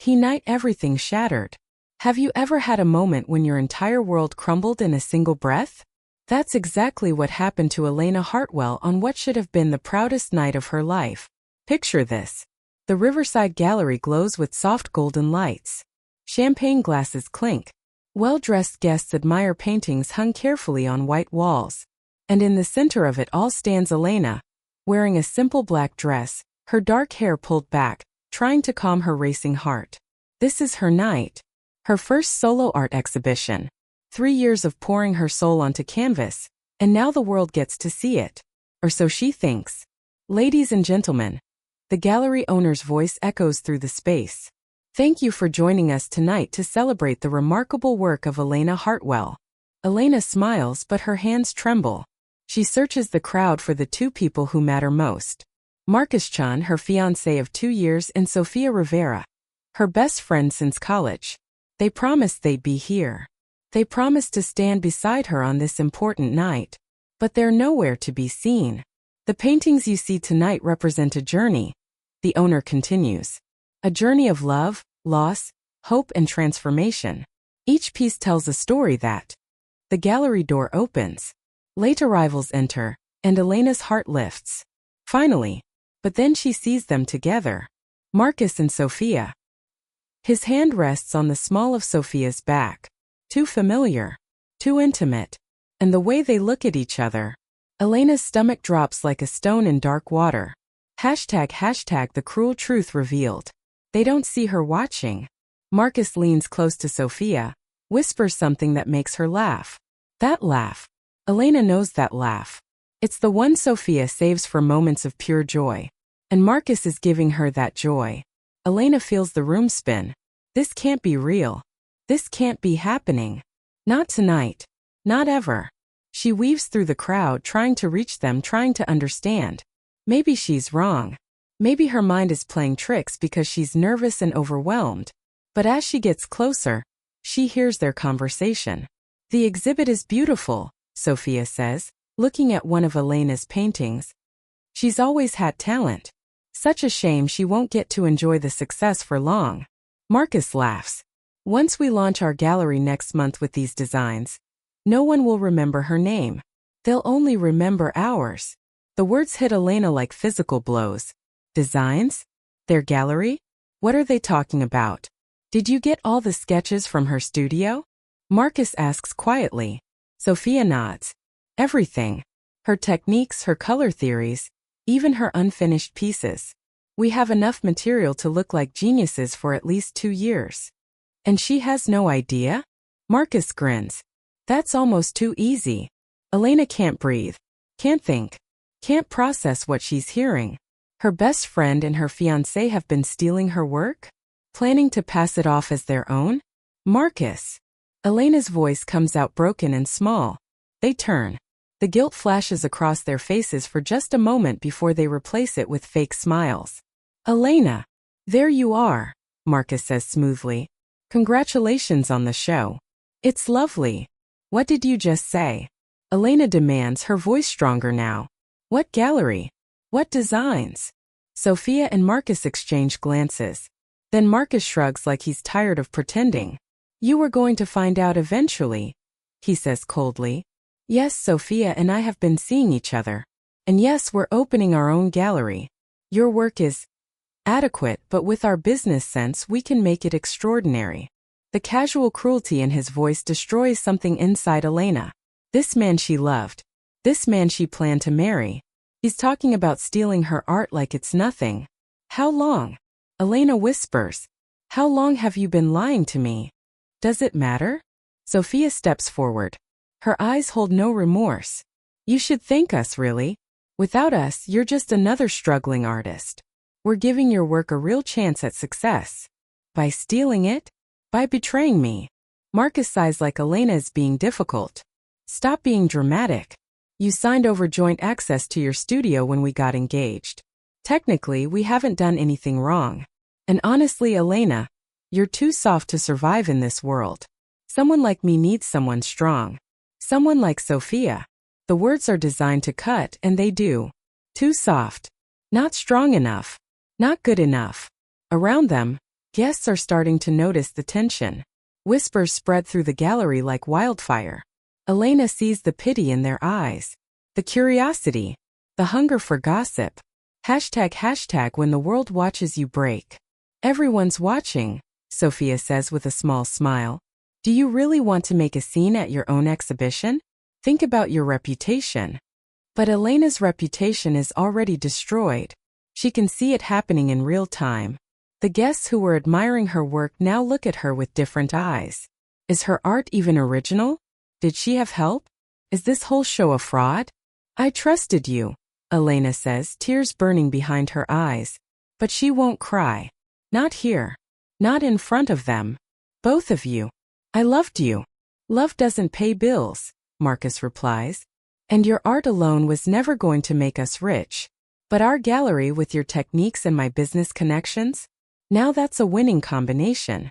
He night everything shattered. Have you ever had a moment when your entire world crumbled in a single breath? That's exactly what happened to Elena Hartwell on what should have been the proudest night of her life. Picture this. The Riverside Gallery glows with soft golden lights. Champagne glasses clink. Well-dressed guests admire paintings hung carefully on white walls. And in the center of it all stands Elena, wearing a simple black dress, her dark hair pulled back, trying to calm her racing heart. This is her night. Her first solo art exhibition. 3 years of pouring her soul onto canvas, and now the world gets to see it. Or so she thinks. Ladies and gentlemen, the gallery owner's voice echoes through the space. Thank you for joining us tonight to celebrate the remarkable work of Elena Hartwell. Elena smiles, but her hands tremble. She searches the crowd for the two people who matter most. Marcus Chan, her fiancé of 2 years, and Sofia Rivera, her best friend since college. They promised they'd be here. They promised to stand beside her on this important night. But they're nowhere to be seen. The paintings you see tonight represent a journey, the owner continues. A journey of love, loss, hope, and transformation. Each piece tells a story that. The gallery door opens. Late arrivals enter, and Elena's heart lifts. Finally. But then she sees them together. Marcus and Sofia. His hand rests on the small of Sofia's back. Too familiar. Too intimate. And the way they look at each other. Elena's stomach drops like a stone in dark water. Hashtag the cruel truth revealed. They don't see her watching. Marcus leans close to Sofia, whispers something that makes her laugh. That laugh. Elena knows that laugh. It's the one Sofia saves for moments of pure joy. And Marcus is giving her that joy. Elena feels the room spin. This can't be real. This can't be happening. Not tonight. Not ever. She weaves through the crowd, trying to reach them, trying to understand. Maybe she's wrong. Maybe her mind is playing tricks because she's nervous and overwhelmed. But as she gets closer, she hears their conversation. The exhibit is beautiful, Sofia says, looking at one of Elena's paintings. She's always had talent. Such a shame she won't get to enjoy the success for long. Marcus laughs. Once we launch our gallery next month with these designs, no one will remember her name. They'll only remember ours. The words hit Elena like physical blows. Designs? Their gallery? What are they talking about? Did you get all the sketches from her studio? Marcus asks quietly. Sofia nods. Everything. Her techniques, her color theories, even her unfinished pieces. We have enough material to look like geniuses for at least 2 years. And she has no idea? Marcus grins. That's almost too easy. Elena can't breathe. Can't think. Can't process what she's hearing. Her best friend and her fiancé have been stealing her work? Planning to pass it off as their own? Marcus. Elena's voice comes out broken and small. They turn. The guilt flashes across their faces for just a moment before they replace it with fake smiles. Elena. There you are, Marcus says smoothly. Congratulations on the show. It's lovely. What did you just say? Elena demands, her voice stronger now. What gallery? What designs? Sofia and Marcus exchange glances. Then Marcus shrugs like he's tired of pretending. You were going to find out eventually, he says coldly. Yes, Sofia and I have been seeing each other. And yes, we're opening our own gallery. Your work is adequate, but with our business sense we can make it extraordinary. The casual cruelty in his voice destroys something inside Elena. This man she loved. This man she planned to marry. He's talking about stealing her art like it's nothing. How long? Elena whispers. How long have you been lying to me? Does it matter? Sofia steps forward. Her eyes hold no remorse. You should thank us, really. Without us, you're just another struggling artist. We're giving your work a real chance at success. By stealing it? By betraying me. Marcus sighs like Elena is being difficult. Stop being dramatic. You signed over joint access to your studio when we got engaged. Technically, we haven't done anything wrong. And honestly, Elena, you're too soft to survive in this world. Someone like me needs someone strong. Someone like Sofia. The words are designed to cut, and they do. Too soft. Not strong enough. Not good enough. Around them, Guests are starting to notice the tension. Whispers spread through the gallery like wildfire. Elena sees the pity in their eyes, the curiosity, the hunger for gossip. ## when the world watches you break. Everyone's watching, Sophia says with a small smile. Do you really want to make a scene at your own exhibition? Think about your reputation. But Elena's reputation is already destroyed. She can see it happening in real time. The guests who were admiring her work now look at her with different eyes. Is her art even original? Did she have help? Is this whole show a fraud? I trusted you, Elena says, tears burning behind her eyes. But she won't cry. Not here. Not in front of them. Both of you. I loved you. Love doesn't pay bills, Marcus replies. And your art alone was never going to make us rich. But our gallery with your techniques and my business connections? Now that's a winning combination.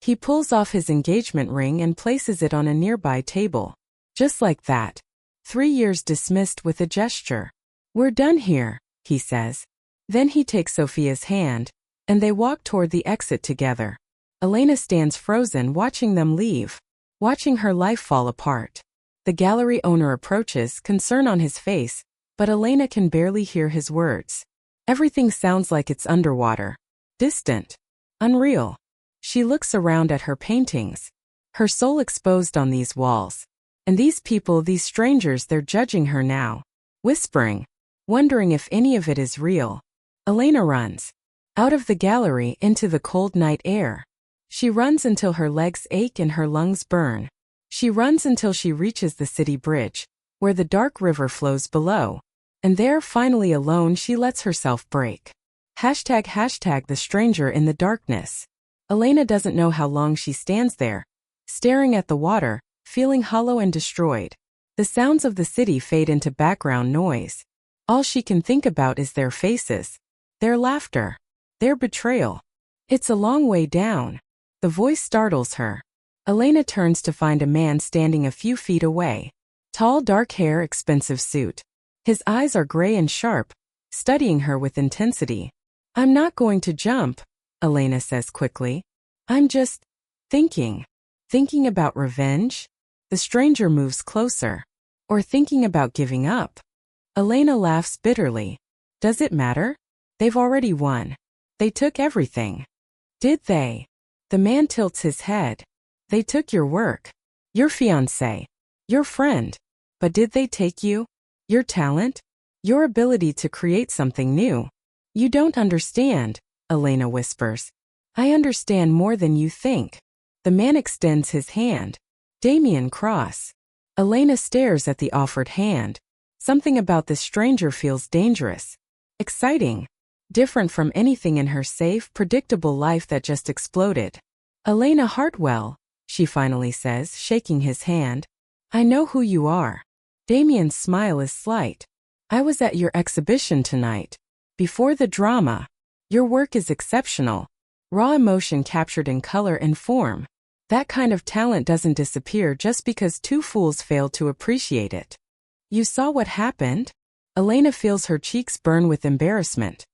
He pulls off his engagement ring and places it on a nearby table. Just like that. 3 years dismissed with a gesture. We're done here, he says. Then he takes Sophia's hand, and they walk toward the exit together. Elena stands frozen watching them leave, watching her life fall apart. The gallery owner approaches, concern on his face, but Elena can barely hear his words. Everything sounds like it's underwater. Distant. Unreal. She looks around at her paintings, her soul exposed on these walls. And these people, these strangers, they're judging her now, whispering, wondering if any of it is real. Elena runs out of the gallery into the cold night air. She runs until her legs ache and her lungs burn. She runs until she reaches the city bridge, where the dark river flows below. And there, finally alone, she lets herself break. ## the stranger in the darkness. Elena doesn't know how long she stands there, staring at the water, feeling hollow and destroyed. The sounds of the city fade into background noise. All she can think about is their faces, their laughter, their betrayal. It's a long way down. The voice startles her. Elena turns to find a man standing a few feet away. Tall, dark hair, expensive suit. His eyes are gray and sharp, studying her with intensity. I'm not going to jump, Elena says quickly. I'm just thinking. Thinking about revenge? The stranger moves closer. Or thinking about giving up? Elena laughs bitterly. Does it matter? They've already won. They took everything. Did they? The man tilts his head. They took your work. Your fiancé. Your friend. But did they take you? Your talent? Your ability to create something new? You don't understand, Elena whispers. I understand more than you think. The man extends his hand. Damien Cross. Elena stares at the offered hand. Something about this stranger feels dangerous. Exciting. Different from anything in her safe, predictable life that just exploded. Elena Hartwell, she finally says, shaking his hand. I know who you are. Damien's smile is slight. I was at your exhibition tonight. Before the drama. Your work is exceptional. Raw emotion captured in color and form. That kind of talent doesn't disappear just because two fools failed to appreciate it. You saw what happened? Elena feels her cheeks burn with embarrassment.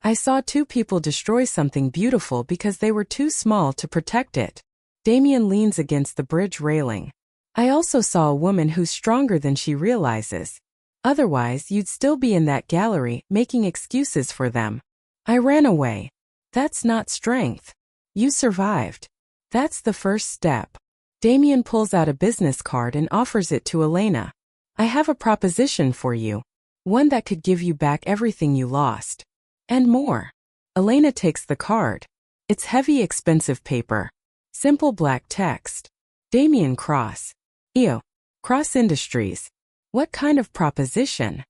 I saw two people destroy something beautiful because they were too small to protect it. Damien leans against the bridge railing. I also saw a woman who's stronger than she realizes. Otherwise, you'd still be in that gallery, making excuses for them. I ran away. That's not strength. You survived. That's the first step. Damien pulls out a business card and offers it to Elena. I have a proposition for you. One that could give you back everything you lost. And more. Elena takes the card. It's heavy, expensive paper. Simple black text. Damien Cross. Ew. Cross Industries. What kind of proposition?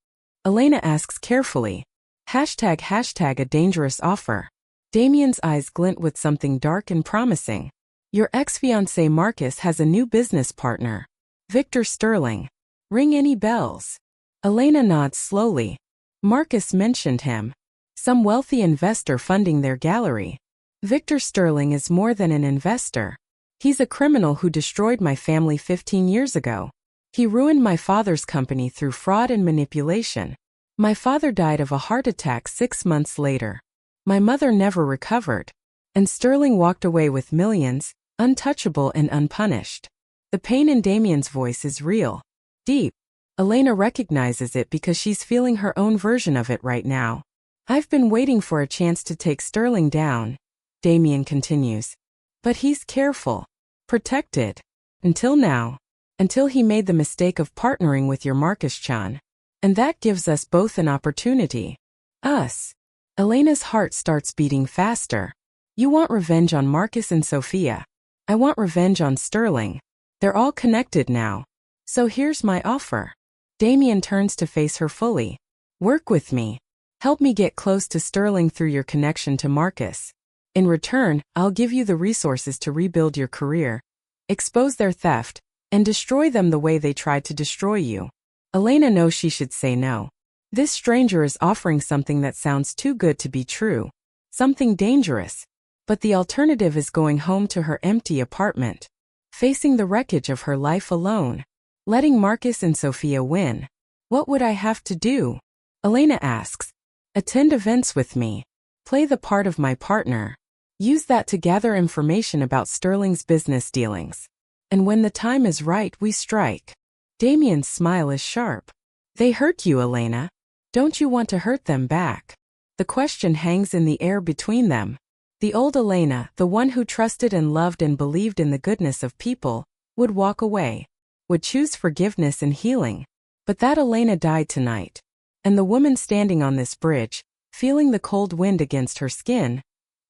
Elena asks carefully. ## a dangerous offer. Damien's eyes glint with something dark and promising. Your ex-fiancé Marcus has a new business partner. Victor Sterling. Ring any bells? Elena nods slowly. Marcus mentioned him. Some wealthy investor funding their gallery. Victor Sterling is more than an investor. He's a criminal who destroyed my family 15 years ago. He ruined my father's company through fraud and manipulation. My father died of a heart attack 6 months later. My mother never recovered. And Sterling walked away with millions, untouchable and unpunished. The pain in Damien's voice is real. Deep. Elena recognizes it because she's feeling her own version of it right now. I've been waiting for a chance to take Sterling down, Damien continues. But he's careful. Protected. Until now. Until he made the mistake of partnering with your Marcus-chan. And that gives us both an opportunity. Us. Elena's heart starts beating faster. You want revenge on Marcus and Sophia. I want revenge on Sterling. They're all connected now. So here's my offer. Damien turns to face her fully. Work with me. Help me get close to Sterling through your connection to Marcus. In return, I'll give you the resources to rebuild your career, expose their theft, and destroy them the way they tried to destroy you. Elena knows she should say no. This stranger is offering something that sounds too good to be true. Something dangerous. But the alternative is going home to her empty apartment. Facing the wreckage of her life alone. Letting Marcus and Sophia win. What would I have to do? Elena asks. Attend events with me. Play the part of my partner. Use that to gather information about Sterling's business dealings. And when the time is right, we strike. Damien's smile is sharp. They hurt you, Elena. Don't you want to hurt them back? The question hangs in the air between them. The old Elena, the one who trusted and loved and believed in the goodness of people, would walk away, would choose forgiveness and healing. But that Elena died tonight. And the woman standing on this bridge, feeling the cold wind against her skin,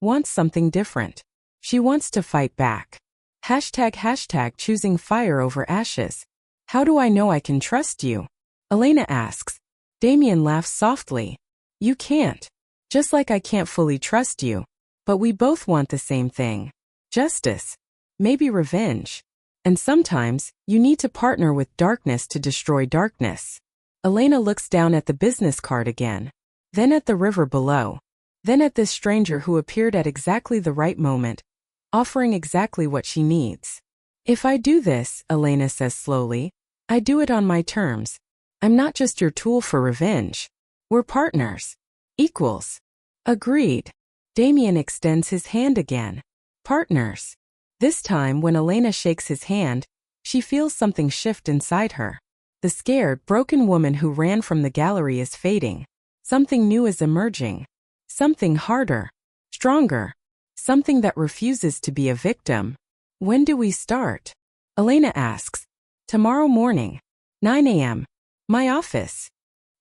wants something different. She wants to fight back. ## choosing fire over ashes. How do I know I can trust you? Elena asks. Damien laughs softly. You can't. Just like I can't fully trust you. But we both want the same thing. Justice. Maybe revenge. And sometimes, you need to partner with darkness to destroy darkness. Elena looks down at the business card again. Then at the river below. Then at this stranger who appeared at exactly the right moment, offering exactly what she needs. If I do this, Elena says slowly, I do it on my terms. I'm not just your tool for revenge. We're partners. Equals. Agreed. Damien extends his hand again. Partners. This time when Elena shakes his hand, she feels something shift inside her. The scared, broken woman who ran from the gallery is fading. Something new is emerging. Something harder. Stronger. Something that refuses to be a victim. When do we start? Elena asks. Tomorrow morning. 9 a.m. My office.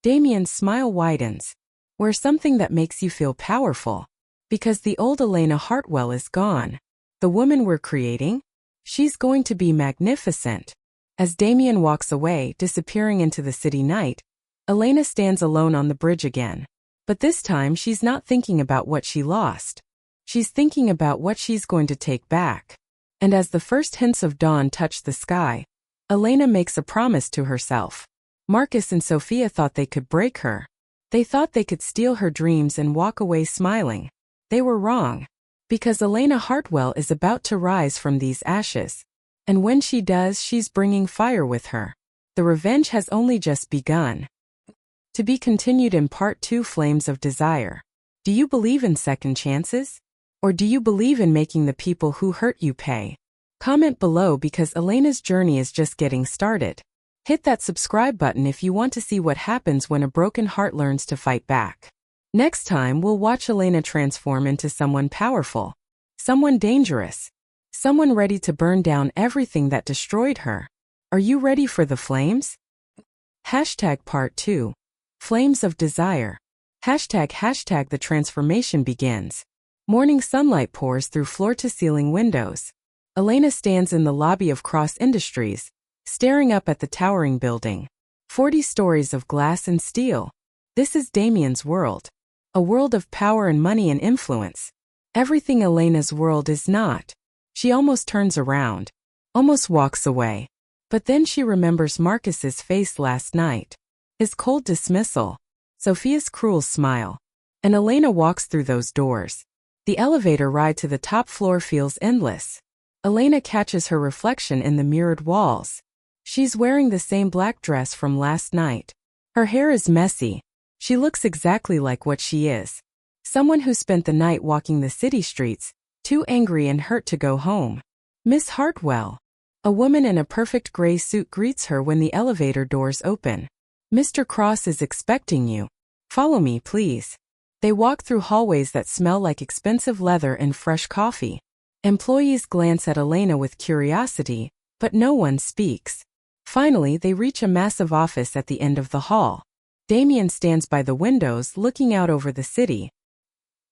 Damien's smile widens. Wear something that makes you feel powerful. Because the old Elena Hartwell is gone. The woman we're creating? She's going to be magnificent. As Damien walks away, disappearing into the city night, Elena stands alone on the bridge again. But this time she's not thinking about what she lost. She's thinking about what she's going to take back. And as the first hints of dawn touch the sky, Elena makes a promise to herself. Marcus and Sophia thought they could break her. They thought they could steal her dreams and walk away smiling. They were wrong. Because Elena Hartwell is about to rise from these ashes. And when she does, she's bringing fire with her. The revenge has only just begun. To be continued in Part 2, Flames of Desire. Do you believe in second chances? Or do you believe in making the people who hurt you pay? Comment below because Elena's journey is just getting started. Hit that subscribe button if you want to see what happens when a broken heart learns to fight back. Next time we'll watch Elena transform into someone powerful. Someone dangerous. Someone ready to burn down everything that destroyed her. Are you ready for the flames? Part 2. Flames of Desire. The transformation begins. Morning sunlight pours through floor-to-ceiling windows. Elena stands in the lobby of Cross Industries, staring up at the towering building. 40 stories of glass and steel. This is Damien's world. A world of power and money and influence. Everything Elena's world is not. She almost turns around. Almost walks away. But then she remembers Marcus's face last night. His cold dismissal. Sophia's cruel smile. And Elena walks through those doors. The elevator ride to the top floor feels endless. Elena catches her reflection in the mirrored walls. She's wearing the same black dress from last night. Her hair is messy. She looks exactly like what she is. Someone who spent the night walking the city streets, too angry and hurt to go home. Miss Hartwell. A woman in a perfect gray suit greets her when the elevator doors open. Mr. Cross is expecting you. Follow me, please. They walk through hallways that smell like expensive leather and fresh coffee. Employees glance at Elena with curiosity, but no one speaks. Finally, they reach a massive office at the end of the hall. Damien stands by the windows looking out over the city.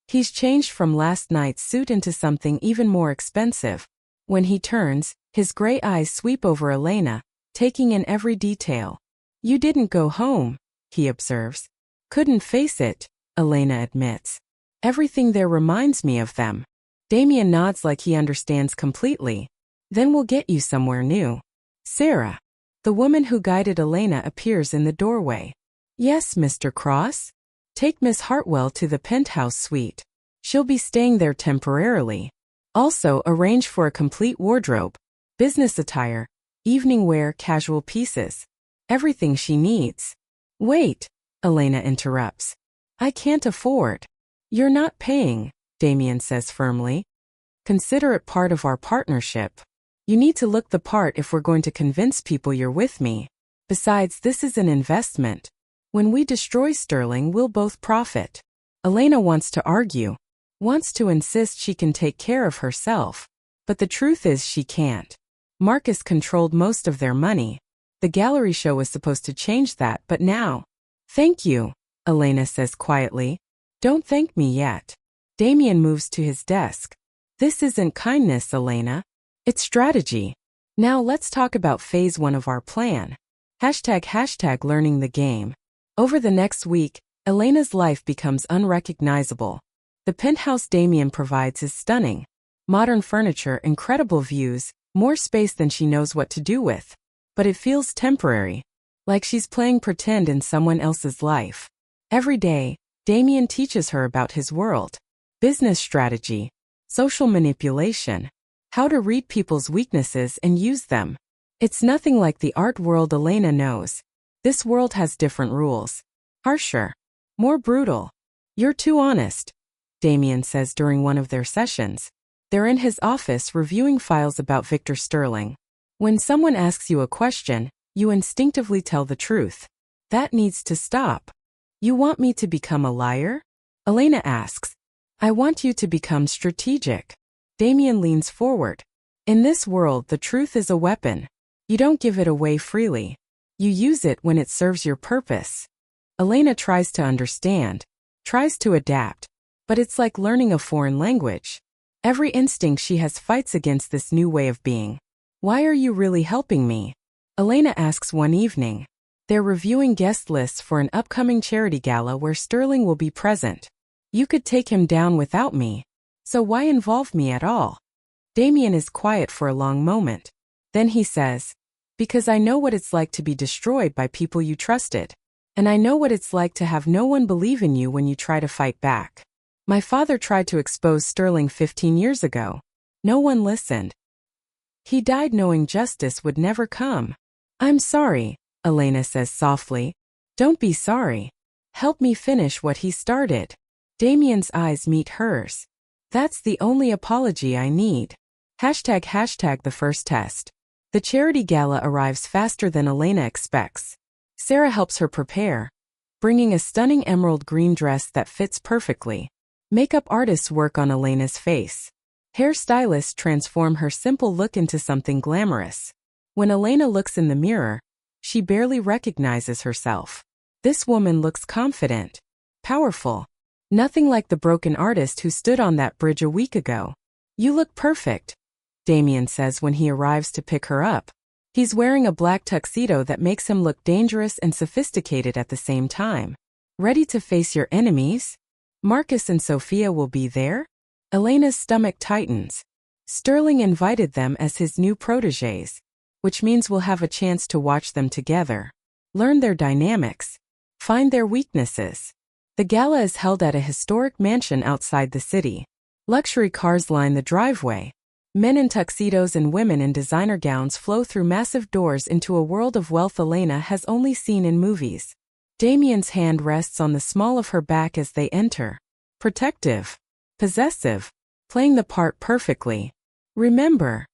He's changed from last night's suit into something even more expensive. When he turns, his gray eyes sweep over Elena, taking in every detail. You didn't go home, he observes. Couldn't face it, Elena admits. Everything there reminds me of them. Damien nods like he understands completely. Then we'll get you somewhere new. Sarah. The woman who guided Elena appears in the doorway. Yes, Mr. Cross? Take Miss Hartwell to the penthouse suite. She'll be staying there temporarily. Also, arrange for a complete wardrobe, business attire, evening wear, casual pieces. Everything she needs. Wait, Elena interrupts. I can't afford. You're not paying, Damien says firmly. Consider it part of our partnership. You need to look the part if we're going to convince people you're with me. Besides, this is an investment. When we destroy Sterling, we'll both profit. Elena wants to argue. Wants to insist she can take care of herself. But the truth is she can't. Marcus controlled most of their money. The gallery show was supposed to change that, but now... Thank you, Elena says quietly. Don't thank me yet. Damien moves to his desk. This isn't kindness, Elena. It's strategy. Now let's talk about phase 1 of our plan. ## learning the game. Over the next week, Elena's life becomes unrecognizable. The penthouse Damien provides is stunning. Modern furniture, incredible views, more space than she knows what to do with. But it feels temporary. Like she's playing pretend in someone else's life. Every day, Damien teaches her about his world. Business strategy. Social manipulation. How to read people's weaknesses and use them. It's nothing like the art world Elena knows. This world has different rules. Harsher. More brutal. You're too honest, Damien says during one of their sessions. They're in his office reviewing files about Victor Sterling. When someone asks you a question, you instinctively tell the truth. That needs to stop. You want me to become a liar? Elena asks. I want you to become strategic. Damien leans forward. In this world, the truth is a weapon. You don't give it away freely. You use it when it serves your purpose. Elena tries to understand, tries to adapt, but it's like learning a foreign language. Every instinct she has fights against this new way of being. Why are you really helping me? Elena asks one evening. They're reviewing guest lists for an upcoming charity gala where Sterling will be present. You could take him down without me. So why involve me at all? Damien is quiet for a long moment. Then he says, because I know what it's like to be destroyed by people you trusted. And I know what it's like to have no one believe in you when you try to fight back. My father tried to expose Sterling 15 years ago. No one listened. He died knowing justice would never come. I'm sorry, Elena says softly. Don't be sorry. Help me finish what he started. Damien's eyes meet hers. That's the only apology I need. ## the first test. The charity gala arrives faster than Elena expects. Sarah helps her prepare, bringing a stunning emerald green dress that fits perfectly. Makeup artists work on Elena's face. Hairstylists transform her simple look into something glamorous. When Elena looks in the mirror, she barely recognizes herself. This woman looks confident, powerful. Nothing like the broken artist who stood on that bridge a week ago. You look perfect, Damien says when he arrives to pick her up. He's wearing a black tuxedo that makes him look dangerous and sophisticated at the same time. Ready to face your enemies? Marcus and Sophia will be there? Elena's stomach tightens. Sterling invited them as his new protégés, which means we'll have a chance to watch them together. Learn their dynamics. Find their weaknesses. The gala is held at a historic mansion outside the city. Luxury cars line the driveway. Men in tuxedos and women in designer gowns flow through massive doors into a world of wealth Elena has only seen in movies. Damien's hand rests on the small of her back as they enter. Protective. Possessive. playing the part perfectly. Remember,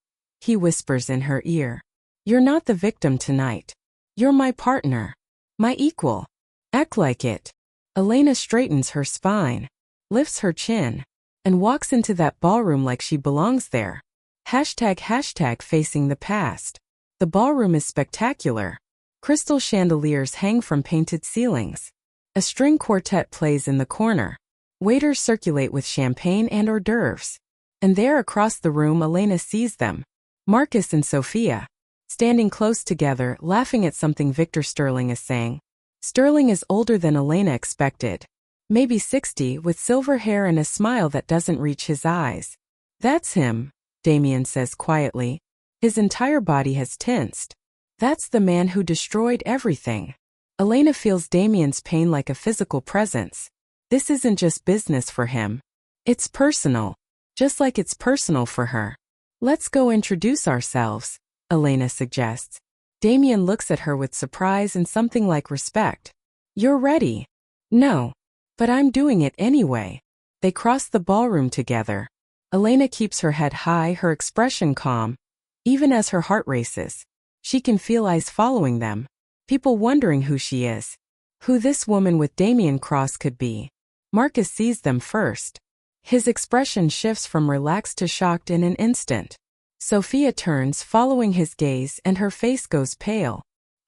he whispers in her ear. You're not the victim tonight. You're my partner. My equal. Act like it. Elena straightens her spine, lifts her chin, and walks into that ballroom like she belongs there. ## facing the past. The ballroom is spectacular. Crystal chandeliers hang from painted ceilings. A string quartet plays in the corner. Waiters circulate with champagne and hors d'oeuvres. And there across the room Elena sees them. Marcus and Sophia, standing close together, laughing at something Victor Sterling is saying. Sterling is older than Elena expected. Maybe 60, with silver hair and a smile that doesn't reach his eyes. That's him, Damien says quietly. His entire body has tensed. That's the man who destroyed everything. Elena feels Damien's pain like a physical presence. This isn't just business for him. It's personal. Just like it's personal for her. Let's go introduce ourselves, Elena suggests. Damien looks at her with surprise and something like respect. You're ready? No. But I'm doing it anyway. They cross the ballroom together. Elena keeps her head high, her expression calm. Even as her heart races, she can feel eyes following them. People wondering who she is. Who this woman with Damien Cross could be. Marcus sees them first. His expression shifts from relaxed to shocked in an instant. Sophia turns, following his gaze, and her face goes pale.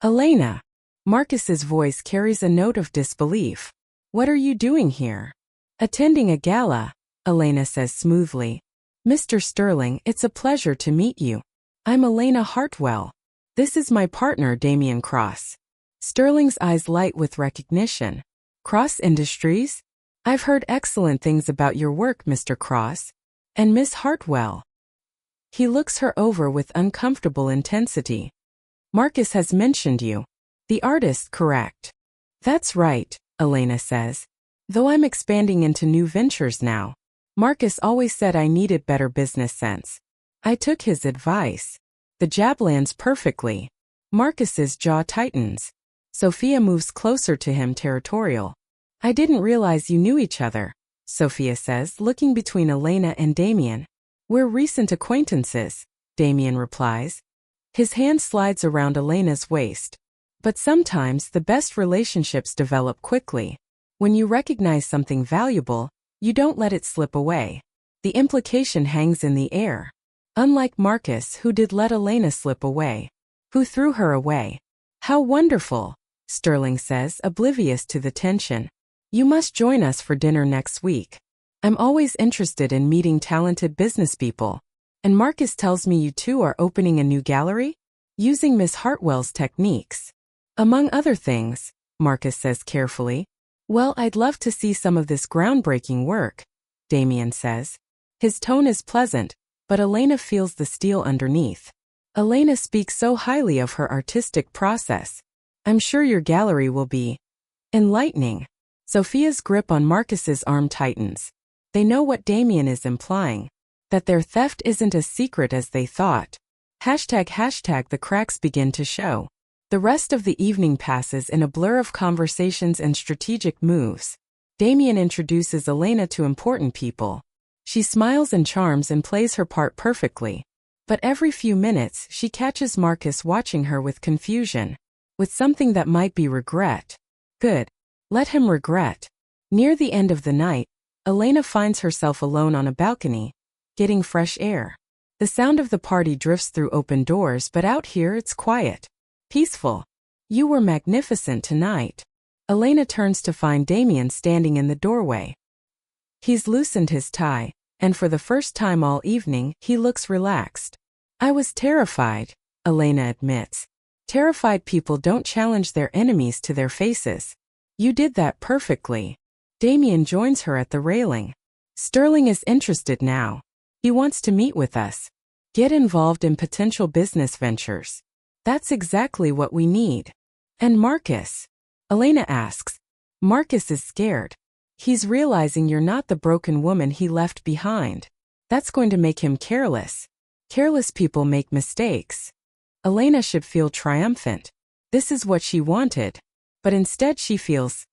Elena. Marcus's voice carries a note of disbelief. What are you doing here? Attending a gala, Elena says smoothly. Mr. Sterling, it's a pleasure to meet you. I'm Elena Hartwell. This is my partner, Damien Cross. Sterling's eyes light with recognition. Cross Industries? I've heard excellent things about your work, Mr. Cross. And Miss Hartwell. He looks her over with uncomfortable intensity. Marcus has mentioned you. The artist, correct? That's right, Elena says. Though I'm expanding into new ventures now. Marcus always said I needed better business sense. I took his advice. The jab lands perfectly. Marcus's jaw tightens. Sophia moves closer to him, territorial. I didn't realize you knew each other, Sophia says, looking between Elena and Damien. We're recent acquaintances, Damien replies. His hand slides around Elena's waist. But sometimes the best relationships develop quickly. When you recognize something valuable, you don't let it slip away. The implication hangs in the air. Unlike Marcus, who did let Elena slip away. Who threw her away. How wonderful, Sterling says, oblivious to the tension. You must join us for dinner next week. I'm always interested in meeting talented businesspeople. And Marcus tells me you two are opening a new gallery? Using Miss Hartwell's techniques. Among other things, Marcus says carefully. Well, I'd love to see some of this groundbreaking work, Damien says. His tone is pleasant, but Elena feels the steel underneath. Elena speaks so highly of her artistic process. I'm sure your gallery will be enlightening. Sophia's grip on Marcus's arm tightens. They know what Damien is implying. That their theft isn't as secret as they thought. ## The cracks begin to show. The rest of the evening passes in a blur of conversations and strategic moves. Damien introduces Elena to important people. She smiles and charms and plays her part perfectly. But every few minutes she catches Marcus watching her with confusion. With something that might be regret. Good. Let him regret. Near the end of the night, Elena finds herself alone on a balcony, getting fresh air. The sound of the party drifts through open doors, but out here it's quiet. Peaceful. You were magnificent tonight. Elena turns to find Damien standing in the doorway. He's loosened his tie, and for the first time all evening, he looks relaxed. I was terrified, Elena admits. Terrified people don't challenge their enemies to their faces. You did that perfectly. Damien joins her at the railing. Sterling is interested now. He wants to meet with us. Get involved in potential business ventures. That's exactly what we need. And Marcus? Elena asks. Marcus is scared. He's realizing you're not the broken woman he left behind. That's going to make him careless. Careless people make mistakes. Elena should feel triumphant. This is what she wanted. But instead she feels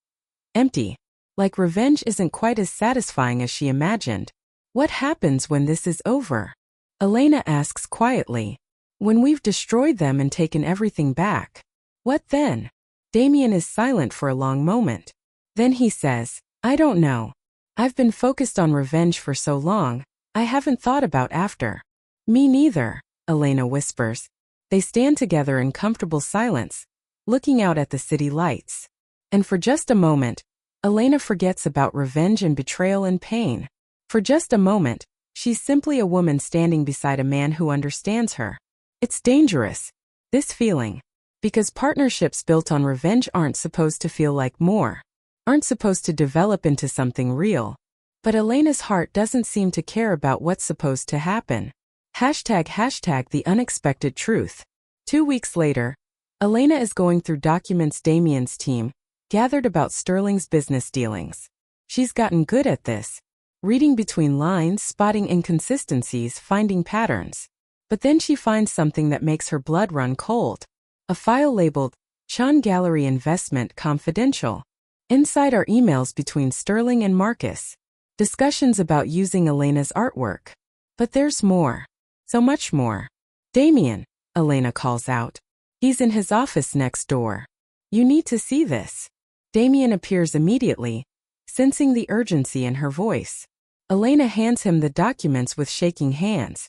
empty. Like revenge isn't quite as satisfying as she imagined. What happens when this is over? Elena asks quietly. When we've destroyed them and taken everything back. What then? Damien is silent for a long moment. Then he says, I don't know. I've been focused on revenge for so long, I haven't thought about after. Me neither, Elena whispers. They stand together in comfortable silence, looking out at the city lights. And for just a moment, Elena forgets about revenge and betrayal and pain. For just a moment, she's simply a woman standing beside a man who understands her. It's dangerous, this feeling, because partnerships built on revenge aren't supposed to feel like more, aren't supposed to develop into something real. But Elena's heart doesn't seem to care about what's supposed to happen. ## the unexpected truth. 2 weeks later, Elena is going through documents Damien's team gathered about Sterling's business dealings. She's gotten good at this, reading between lines, spotting inconsistencies, finding patterns. But then she finds something that makes her blood run cold. A file labeled, Chan Gallery Investment Confidential. Inside are emails between Sterling and Marcus. Discussions about using Elena's artwork. But there's more. So much more. Damien, Elena calls out. He's in his office next door. You need to see this. Damien appears immediately, sensing the urgency in her voice. Elena hands him the documents with shaking hands.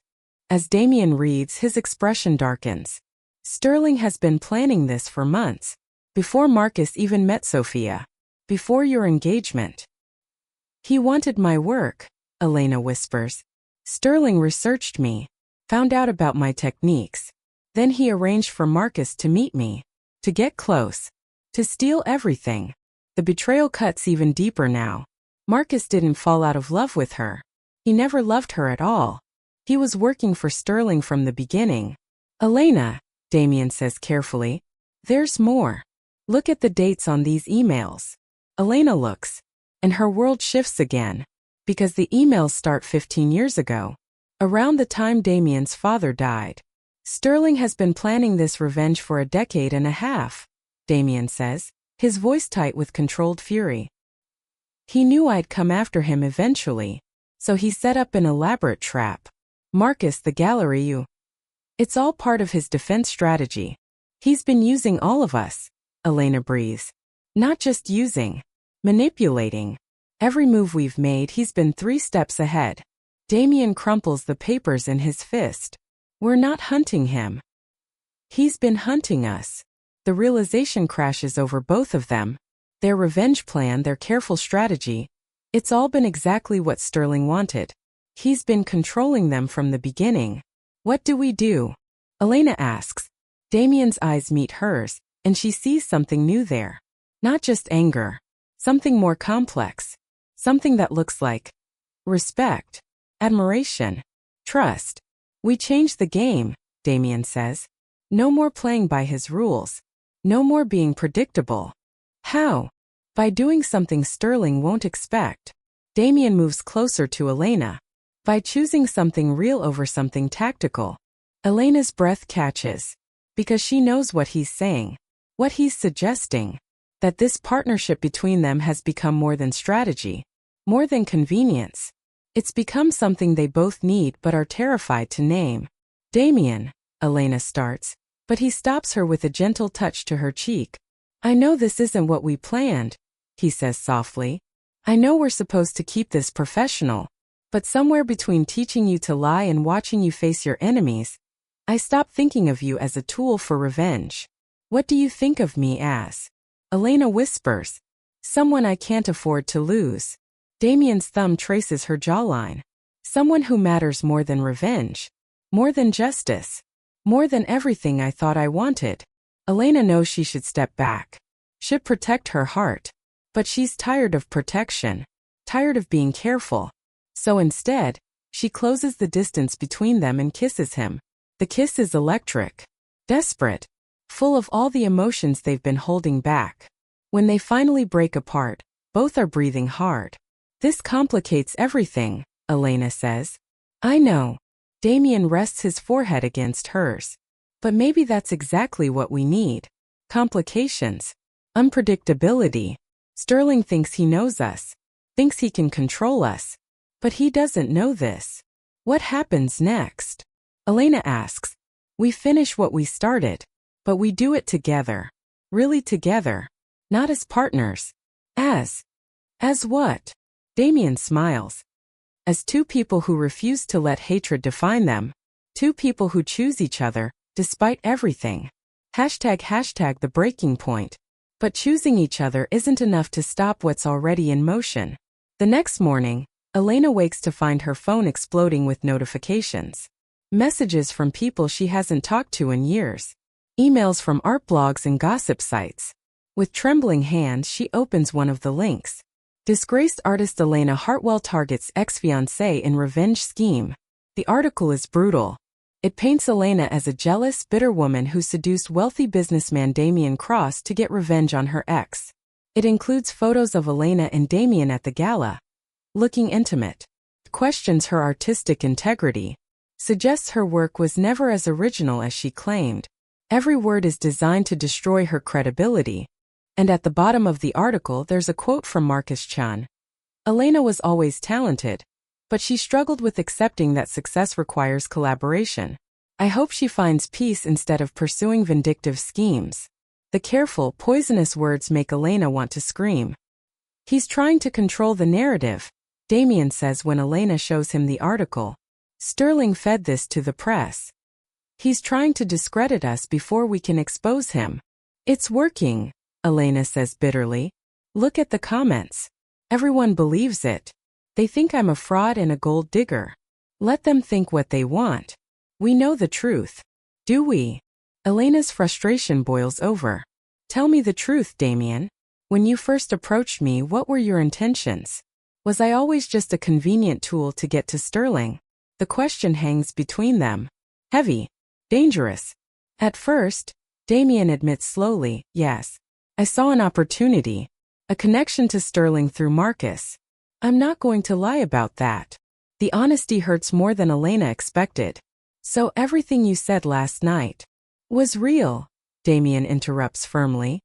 As Damien reads, his expression darkens. Sterling has been planning this for months, before Marcus even met Sophia, before your engagement. He wanted my work, Elena whispers. Sterling researched me, found out about my techniques. Then he arranged for Marcus to meet me, to get close, to steal everything. The betrayal cuts even deeper now. Marcus didn't fall out of love with her. He never loved her at all. He was working for Sterling from the beginning. Elena, Damien says carefully, there's more. Look at the dates on these emails. Elena looks, and her world shifts again, because the emails start 15 years ago, around the time Damien's father died. Sterling has been planning this revenge for a decade and a half, Damien says, his voice tight with controlled fury. He knew I'd come after him eventually, so he set up an elaborate trap. Marcus, the gallery, you. It's all part of his defense strategy. He's been using all of us, Elena breathes. Not just using, manipulating. Every move we've made, he's been 3 steps ahead. Damien crumples the papers in his fist. We're not hunting him. He's been hunting us. The realization crashes over both of them. Their revenge plan, their careful strategy. It's all been exactly what Sterling wanted. He's been controlling them from the beginning. What do we do? Elena asks. Damien's eyes meet hers, and she sees something new there. Not just anger. Something more complex. Something that looks like respect, admiration, trust. We changed the game, Damien says. No more playing by his rules. No more being predictable. How? By doing something Sterling won't expect. Damien moves closer to Elena. By choosing something real over something tactical. Elena's breath catches. Because she knows what he's saying. What he's suggesting. That this partnership between them has become more than strategy. More than convenience. It's become something they both need but are terrified to name. Damien, Elena starts. But he stops her with a gentle touch to her cheek. I know this isn't what we planned, he says softly. I know we're supposed to keep this professional. But somewhere between teaching you to lie and watching you face your enemies, I stopped thinking of you as a tool for revenge. What do you think of me as? Elena whispers. Someone I can't afford to lose. Damien's thumb traces her jawline. Someone who matters more than revenge. More than justice. More than everything I thought I wanted. Elena knows she should step back. Should protect her heart. But she's tired of protection. Tired of being careful. So instead, she closes the distance between them and kisses him. The kiss is electric. Desperate. Full of all the emotions they've been holding back. When they finally break apart, both are breathing hard. This complicates everything, Elena says. I know. Damien rests his forehead against hers. But maybe that's exactly what we need. Complications. Unpredictability. Sterling thinks he knows us. Thinks he can control us. But he doesn't know this. What happens next? Elena asks. We finish what we started. But we do it together. Really together. Not as partners. As what? Damien smiles. As two people who refuse to let hatred define them. Two people who choose each other, despite everything. Hashtag the breaking point. But choosing each other isn't enough to stop what's already in motion. The next morning, Elena wakes to find her phone exploding with notifications. Messages from people she hasn't talked to in years. Emails from art blogs and gossip sites. With trembling hands, she opens one of the links. Disgraced artist Elena Hartwell targets ex-fiancé in revenge scheme. The article is brutal. It paints Elena as a jealous, bitter woman who seduced wealthy businessman Damien Cross to get revenge on her ex. It includes photos of Elena and Damien at the gala. Looking intimate. Questions her artistic integrity. Suggests her work was never as original as she claimed. Every word is designed to destroy her credibility. And at the bottom of the article there's a quote from Marcus Chan. Elena was always talented. But she struggled with accepting that success requires collaboration. I hope she finds peace instead of pursuing vindictive schemes. The careful, poisonous words make Elena want to scream. He's trying to control the narrative, Damien says when Elena shows him the article. Sterling fed this to the press. He's trying to discredit us before we can expose him. It's working, Elena says bitterly. Look at the comments. Everyone believes it. They think I'm a fraud and a gold digger. Let them think what they want. We know the truth. Do we? Elena's frustration boils over. Tell me the truth, Damien. When you first approached me, what were your intentions? Was I always just a convenient tool to get to Sterling? The question hangs between them. Heavy. Dangerous. At first, Damien admits slowly, yes. I saw an opportunity. A connection to Sterling through Marcus. I'm not going to lie about that. The honesty hurts more than Elena expected. So everything you said last night was real, Damien interrupts firmly.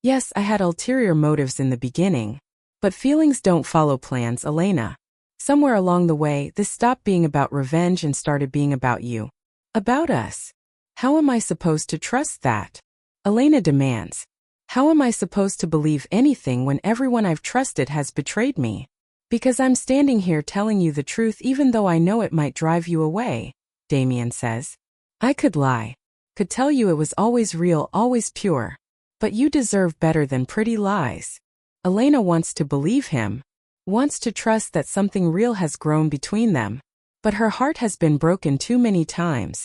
Yes, I had ulterior motives in the beginning. But feelings don't follow plans, Elena. Somewhere along the way, this stopped being about revenge and started being about you. About us. How am I supposed to trust that? Elena demands. How am I supposed to believe anything when everyone I've trusted has betrayed me? Because I'm standing here telling you the truth even though I know it might drive you away, Damien says. I could lie. Could tell you it was always real, always pure. But you deserve better than pretty lies. Elena wants to believe him. Wants to trust that something real has grown between them. But her heart has been broken too many times.